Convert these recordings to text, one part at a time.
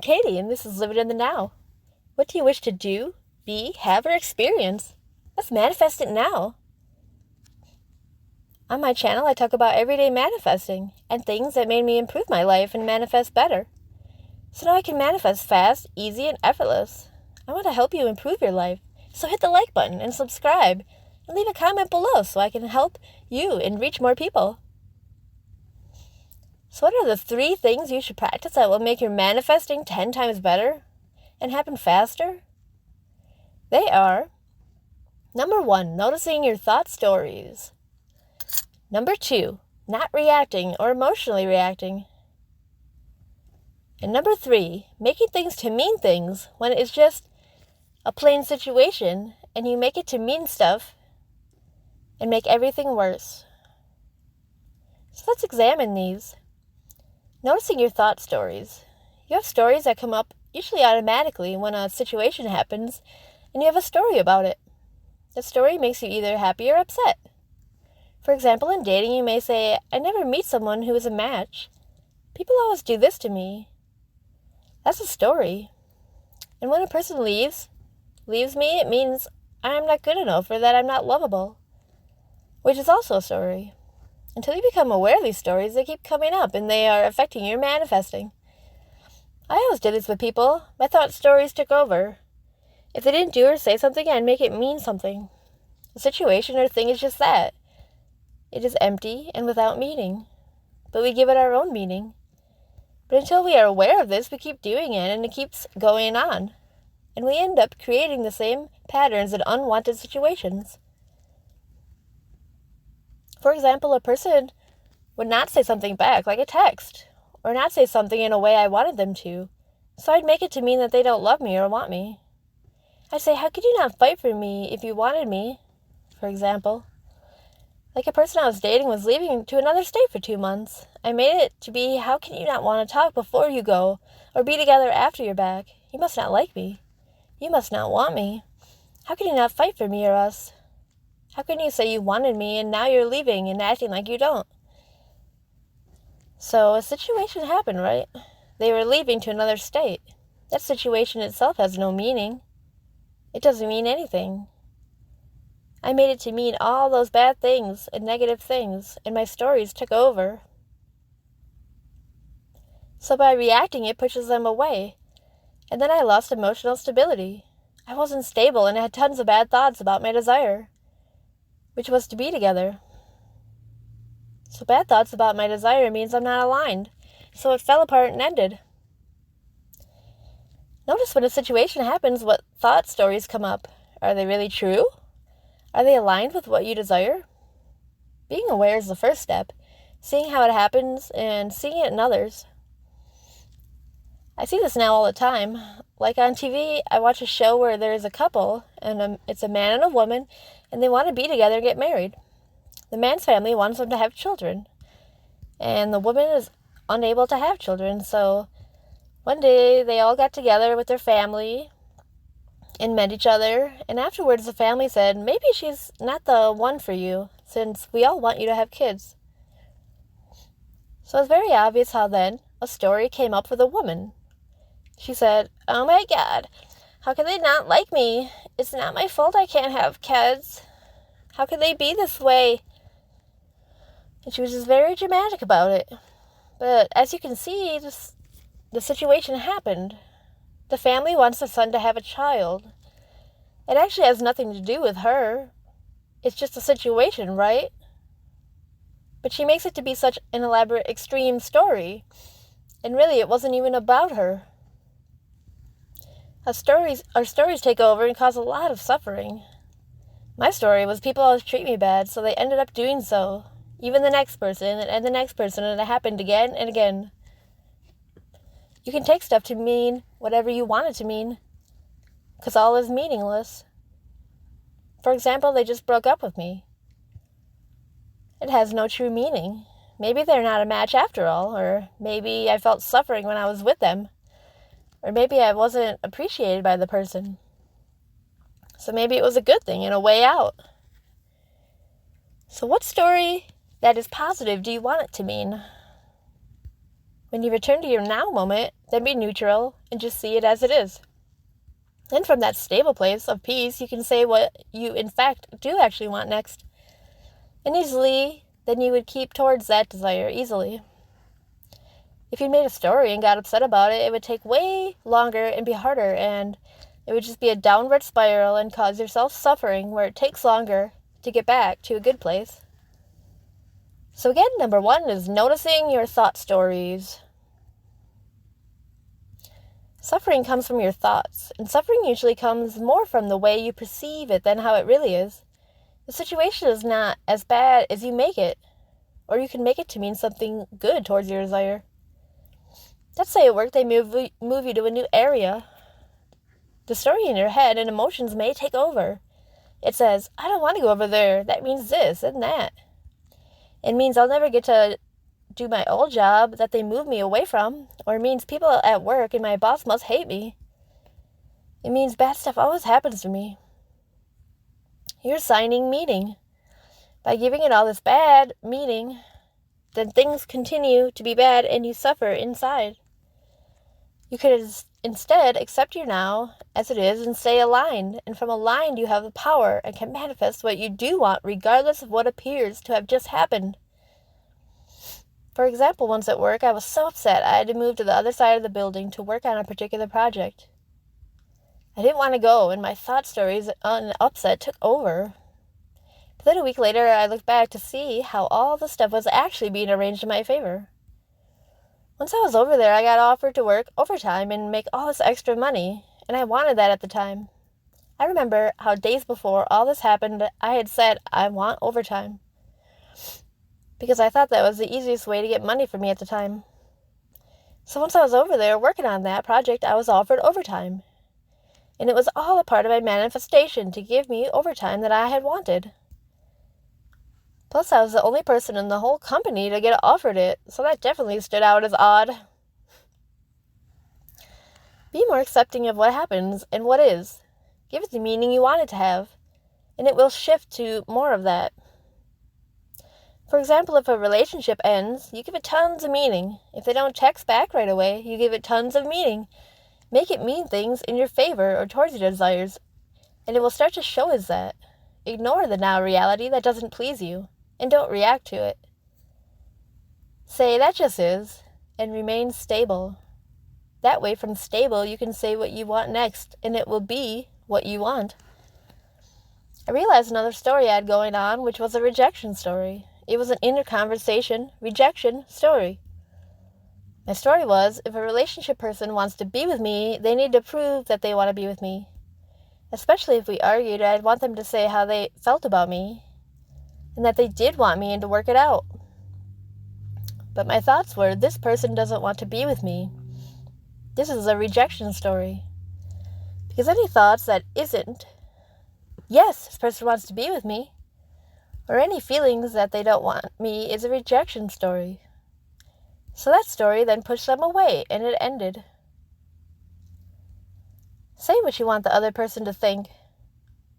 Katie, and this is Living in the Now. What do you wish to do, be, have, or experience? Let's manifest it now. On my channel, I talk about everyday manifesting and things that made me improve my life and manifest better. So now I can manifest fast, easy, and effortless. I want to help you improve your life. So hit the like button and subscribe and leave a comment below so I can help you and reach more people. So what are the 3 things you should practice that will make your manifesting 10 times better and happen faster? They are: number 1, noticing your thought stories. Number 2, not reacting or emotionally reacting. And number 3, making things to mean things when it's just a plain situation and you make it to mean stuff and make everything worse. So let's examine these. Noticing your thought stories. You have stories that come up usually automatically when a situation happens and you have a story about it. The story makes you either happy or upset. For example, in dating, you may say, I never meet someone who is a match. People always do this to me. That's a story. And when a person leaves me, it means I'm not good enough or that I'm not lovable, which is also a story. Until you become aware of these stories, they keep coming up and they are affecting your manifesting. I always did this with people. My thought stories took over. If they didn't do or say something, I'd make it mean something. A situation or thing is just that. It is empty and without meaning, but we give it our own meaning. But until we are aware of this, we keep doing it and it keeps going on. And we end up creating the same patterns in unwanted situations. For example, a person would not say something back, like a text, or not say something in a way I wanted them to, so I'd make it to mean that they don't love me or want me. I'd say, how could you not fight for me if you wanted me, for example? Like a person I was dating was leaving to another state for 2 months. I made it to be, how can you not want to talk before you go, or be together after you're back? You must not like me. You must not want me. How can you not fight for me or us? How can you say you wanted me and now you're leaving and acting like you don't? So a situation happened, right? They were leaving to another state. That situation itself has no meaning. It doesn't mean anything. I made it to mean all those bad things and negative things, and my stories took over. So by reacting, it pushes them away. And then I lost emotional stability. I wasn't stable and had tons of bad thoughts about my desire, which was to be together. So bad thoughts about my desire means I'm not aligned. So it fell apart and ended. Notice when a situation happens, what thought stories come up. Are they really true? Are they aligned with what you desire? Being aware is the first step. Seeing how it happens and seeing it in others. I see this now all the time. Like on TV, I watch a show where there's a couple, and it's a man and a woman, and they want to be together and get married. The man's family wants them to have children, and the woman is unable to have children. So one day they all got together with their family and met each other, and afterwards the family said, maybe she's not the one for you, since we all want you to have kids. So it's very obvious how then a story came up for the woman. She said, oh my God, how can they not like me? It's not my fault I can't have kids. How could they be this way? And she was just very dramatic about it. But as you can see, the situation happened. The family wants the son to have a child. It actually has nothing to do with her. It's just a situation, right? But she makes it to be such an elaborate, extreme story. And really, it wasn't even about her. Our stories take over and cause a lot of suffering. My story was people always treat me bad, so they ended up doing so. Even the next person, and the next person, and it happened again and again. You can take stuff to mean whatever you want it to mean, because all is meaningless. For example, they just broke up with me. It has no true meaning. Maybe they're not a match after all, or maybe I felt suffering when I was with them, or maybe I wasn't appreciated by the person. So maybe it was a good thing and a way out. So what story that is positive do you want it to mean? When you return to your now moment, then be neutral and just see it as it is. And from that stable place of peace, you can say what you in fact do actually want next. And easily, then you would keep towards that desire easily. If you made a story and got upset about it, it would take way longer and be harder, and it would just be a downward spiral and cause yourself suffering where it takes longer to get back to a good place. So again, number 1 is noticing your thought stories. Suffering comes from your thoughts, and suffering usually comes more from the way you perceive it than how it really is. The situation is not as bad as you make it, or you can make it to mean something good towards your desire. Let's say at work they move you to a new area. The story in your head and emotions may take over. It says, I don't want to go over there. That means this and that. It means I'll never get to do my old job that they moved me away from, or it means people at work and my boss must hate me. It means bad stuff always happens to me. You're assigning meaning. By giving it all this bad meaning, then things continue to be bad and you suffer inside. You could instead accept your now as it is and stay aligned, and from aligned you have the power and can manifest what you do want regardless of what appears to have just happened. For example, once at work, I was so upset I had to move to the other side of the building to work on a particular project. I didn't want to go, and my thought stories and upset took over. But then a week later, I looked back to see how all the stuff was actually being arranged in my favor. Once I was over there, I got offered to work overtime and make all this extra money, and I wanted that at the time. I remember how days before all this happened, I had said, I want overtime, because I thought that was the easiest way to get money for me at the time. So once I was over there working on that project, I was offered overtime. And it was all a part of my manifestation to give me overtime that I had wanted. Plus, I was the only person in the whole company to get offered it, so that definitely stood out as odd. Be more accepting of what happens and what is. Give it the meaning you want it to have, and it will shift to more of that. For example, if a relationship ends, you give it tons of meaning. If they don't text back right away, you give it tons of meaning. Make it mean things in your favor or towards your desires, and it will start to show as that. Ignore the now reality that doesn't please you, and don't react to it. Say, that just is, and remain stable. That way, from stable, you can say what you want next, and it will be what you want. I realized another story I had going on, which was a rejection story. It was an inner conversation, rejection story. My story was, if a relationship person wants to be with me, they need to prove that they want to be with me. Especially if we argued, I'd want them to say how they felt about me, and that they did want me and to work it out. But my thoughts were, this person doesn't want to be with me. This is a rejection story. Because any thoughts that isn't, yes, this person wants to be with me, or any feelings that they don't want me is a rejection story. So that story then pushed them away, and it ended. Say what you want the other person to think.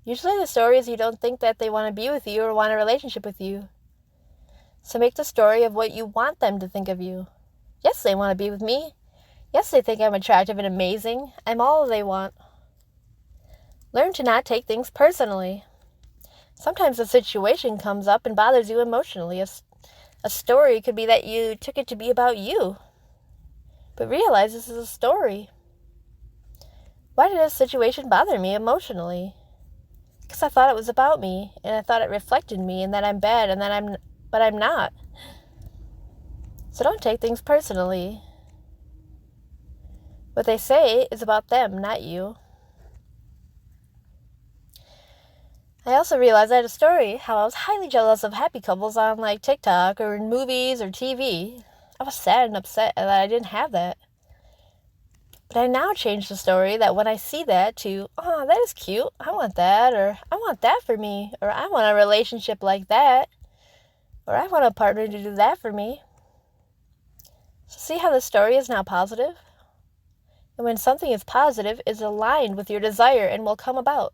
Usually the story is you don't think that they want to be with you or want a relationship with you. So make the story of what you want them to think of you. Yes, they want to be with me. Yes, they think I'm attractive and amazing. I'm all they want. Learn to not take things personally. Sometimes a situation comes up and bothers you emotionally. A story could be that you took it to be about you. But realize this is a story. Why did this situation bother me emotionally? Because I thought it was about me, and I thought it reflected me, and that I'm bad, but I'm not. So don't take things personally. What they say is about them, not you. I also realized I had a story how I was highly jealous of happy couples on TikTok or in movies or TV. I was sad and upset that I didn't have that. But I now changed the story that when I see that to, oh, that is cute, I want that, or I want that for me, or I want a relationship like that, or I want a partner to do that for me. So see how the story is now positive? And when something is positive, it's aligned with your desire and will come about.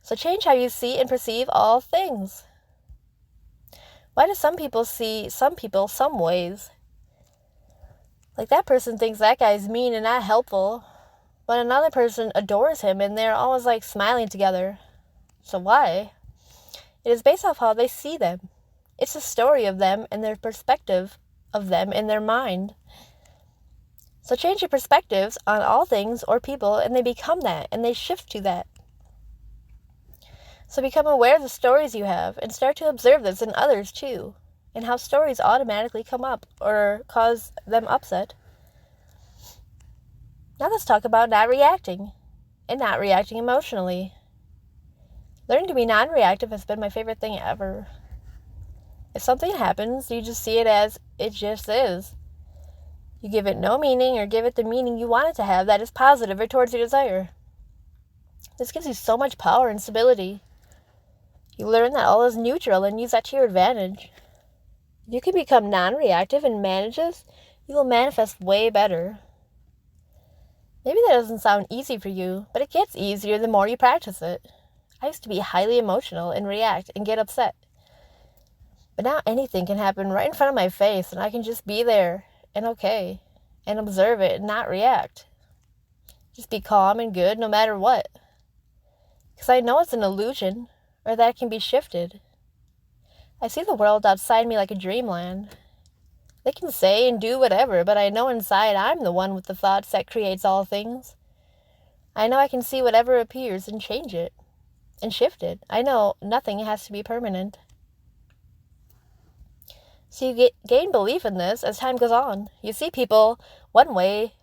So change how you see and perceive all things. Why do some people see some people some ways? Like, that person thinks that guy's mean and not helpful, but another person adores him and they're always like smiling together. So why? It is based off how they see them. It's a story of them and their perspective of them in their mind. So change your perspectives on all things or people and they become that and they shift to that. So become aware of the stories you have and start to observe this in others too, and how stories automatically come up or cause them upset. Now let's talk about not reacting and not reacting emotionally. Learning to be non-reactive has been my favorite thing ever. If something happens, you just see it as it just is. You give it no meaning or give it the meaning you want it to have that is positive or towards your desire. This gives you so much power and stability. You learn that all is neutral and use that to your advantage. If you can become non-reactive and manage this, you will manifest way better. Maybe that doesn't sound easy for you, but it gets easier the more you practice it. I used to be highly emotional and react and get upset. But now anything can happen right in front of my face and I can just be there and okay and observe it and not react. Just be calm and good no matter what. Because I know it's an illusion or that it can be shifted. I see the world outside me like a dreamland. They can say and do whatever, but I know inside I'm the one with the thoughts that creates all things. I know I can see whatever appears and change it and shift it. I know nothing has to be permanent. So you gain belief in this as time goes on. You see people one way,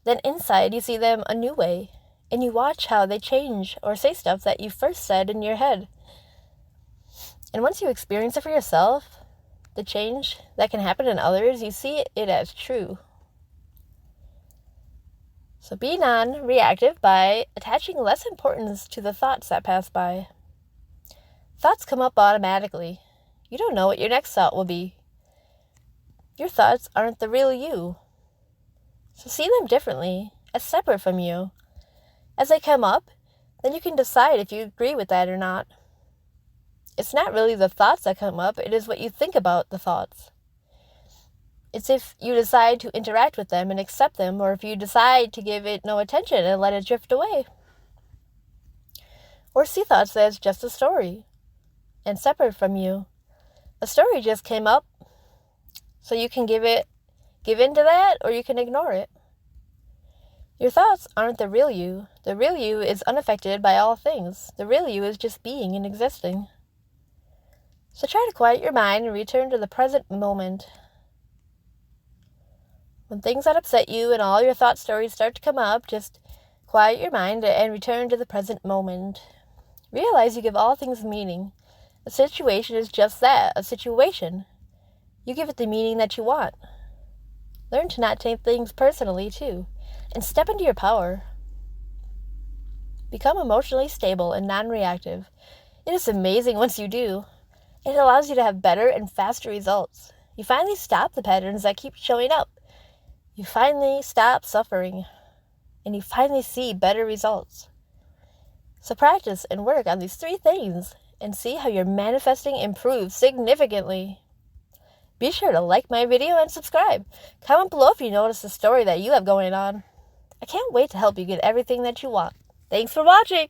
then inside you see them a new way, and you watch how they change or say stuff that you first said in your head. And once you experience it for yourself, the change that can happen in others, you see it as true. So be non-reactive by attaching less importance to the thoughts that pass by. Thoughts come up automatically. You don't know what your next thought will be. Your thoughts aren't the real you. So see them differently, as separate from you. As they come up, then you can decide if you agree with that or not. It's not really the thoughts that come up, it is what you think about the thoughts. It's if you decide to interact with them and accept them, or if you decide to give it no attention and let it drift away. Or see thoughts as just a story, and separate from you. A story just came up, so you can give in to that, or you can ignore it. Your thoughts aren't the real you. The real you is unaffected by all things. The real you is just being and existing. So try to quiet your mind and return to the present moment. When things that upset you and all your thought stories start to come up, just quiet your mind and return to the present moment. Realize you give all things meaning. A situation is just that, a situation. You give it the meaning that you want. Learn to not take things personally, too, and step into your power. Become emotionally stable and non-reactive. It is amazing once you do. It allows you to have better and faster results. You finally stop the patterns that keep showing up. You finally stop suffering. And you finally see better results. So practice and work on these 3 things and see how your manifesting improves significantly. Be sure to like my video and subscribe. Comment below if you notice the story that you have going on. I can't wait to help you get everything that you want. Thanks for watching!